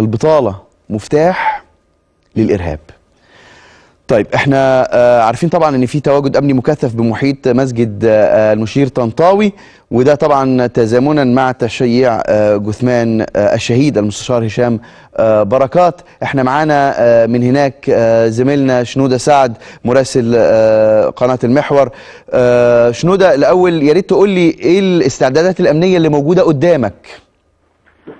البطالة مفتاح للإرهاب. طيب احنا عارفين طبعا ان في تواجد امني مكثف بمحيط مسجد المشير طنطاوي، وده طبعا تزامنا مع تشييع جثمان الشهيد المستشار هشام بركات. احنا معانا من هناك زميلنا شنودة سعد مراسل قناة المحور. شنودة، الاول يا ريت تقول لي ايه الاستعدادات الامنية اللي موجودة قدامك؟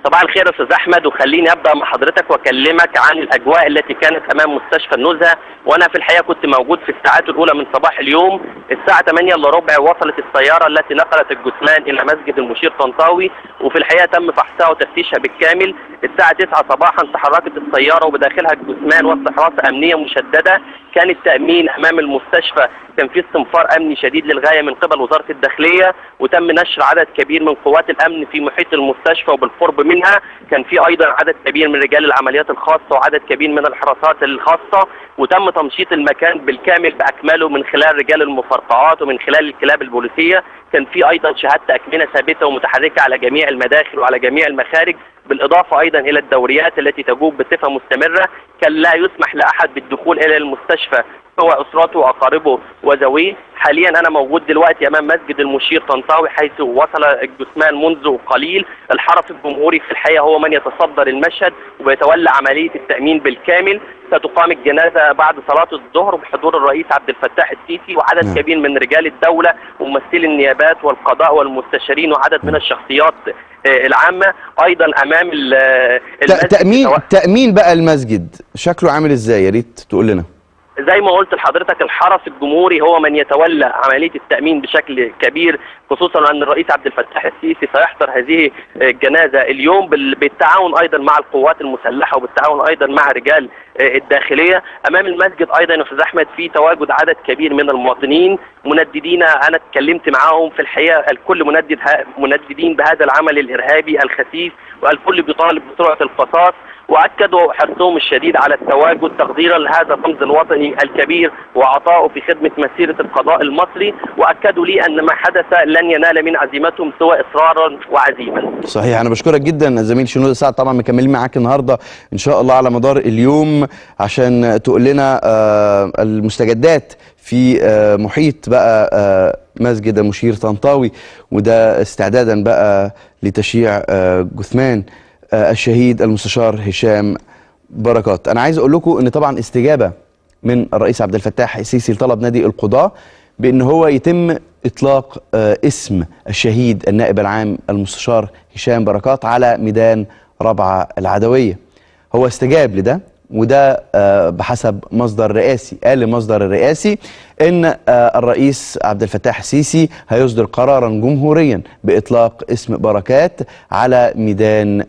صباح الخير يا استاذ احمد، وخليني ابدا مع حضرتك واكلمك عن الاجواء التي كانت امام مستشفى النزهه. وانا في الحقيقه كنت موجود في الساعات الاولى من صباح اليوم. الساعه 8 الا ربع وصلت السياره التي نقلت الجثمان الى مسجد المشير طنطاوي، وفي الحقيقه تم فحصها وتفتيشها بالكامل. الساعه 9 صباحا تحركت السياره وبداخلها الجثمان وسط حراسه امنيه مشدده. كان التامين امام المستشفى، كان في استنفار امني شديد للغايه من قبل وزاره الداخليه، وتم نشر عدد كبير من قوات الامن في محيط المستشفى وبالقرب منها. كان في ايضا عدد كبير من رجال العمليات الخاصه وعدد كبير من الحراسات الخاصه، وتم تمشيط المكان بالكامل باكمله من خلال رجال المفرقعات ومن خلال الكلاب البوليسيه. كان في ايضا شهاده اكمنه ثابته ومتحركه على جميع المداخل وعلى جميع المخارج، بالاضافه ايضا الى الدوريات التي تجوب بصفه مستمره. كان لا يسمح لاحد بالدخول الى المستشفى هو اسرته واقاربه وذويه. حاليا انا موجود دلوقتي امام مسجد المشير طنطاوي، حيث وصل الجثمان منذ قليل. الحرس الجمهوري في الحقيقه هو من يتصدر المشهد وبيتولى عمليه التامين بالكامل. ستقام الجنازه بعد صلاه الظهر بحضور الرئيس عبد الفتاح السيسي وعدد كبير من رجال الدوله وممثلي النيابات والقضاء والمستشارين وعدد من الشخصيات العامه. ايضا امام المسجد تامين بقى المسجد شكله عامل ازاي؟ يا ريت تقول لنا. زي ما قلت لحضرتك، الحرس الجمهوري هو من يتولى عمليه التامين بشكل كبير، خصوصا ان الرئيس عبد الفتاح السيسي سيحضر هذه الجنازه اليوم بالتعاون ايضا مع القوات المسلحه وبالتعاون ايضا مع رجال الداخليه. امام المسجد ايضا يا استاذ احمد في تواجد عدد كبير من المواطنين منددين. انا اتكلمت معاهم، في الحقيقه الكل منددين بهذا العمل الارهابي الخسيس، والكل بيطالب بسرعه القصاص، واكدوا حرصهم الشديد على التواجد تقديرا لهذا الرمز الوطني الكبير وعطائه في خدمه مسيره القضاء المصري. واكدوا لي ان ما حدث لن ينال من عزيمتهم سوى اصرارا وعزيمه. صحيح، انا بشكرك جدا زميل شنودة سعد. طبعا مكملين معاك النهارده ان شاء الله على مدار اليوم عشان تقول لنا المستجدات في محيط بقى مسجد المشير طنطاوي، وده استعدادا بقى لتشييع جثمان الشهيد المستشار هشام بركات. انا عايز اقول لكم ان طبعا استجابه من الرئيس عبد الفتاح السيسي لطلب نادي القضاة بان هو يتم اطلاق اسم الشهيد النائب العام المستشار هشام بركات على ميدان رابعة العدوية. هو استجاب لده، وده بحسب مصدر رئاسي. قال المصدر الرئاسي ان الرئيس عبد الفتاح السيسي هيصدر قرارا جمهوريا باطلاق اسم بركات على ميدان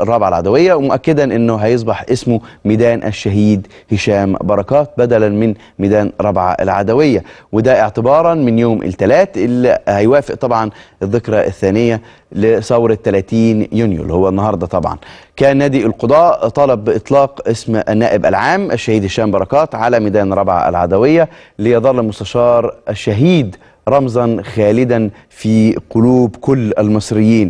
الرابعة العدوية، ومؤكدا انه هيصبح اسمه ميدان الشهيد هشام بركات بدلا من ميدان رابعة العدوية، وده اعتبارا من يوم الثلاث اللي هيوافق طبعا الذكرى الثانية لثورة 30 يونيو اللي هو النهارده. طبعا كان نادي القضاء طلب باطلاق اسم النائب العام الشهيد هشام بركات على ميدان رابعة العدوية ليظل المستشار الشهيد رمزا خالدا في قلوب كل المصريين.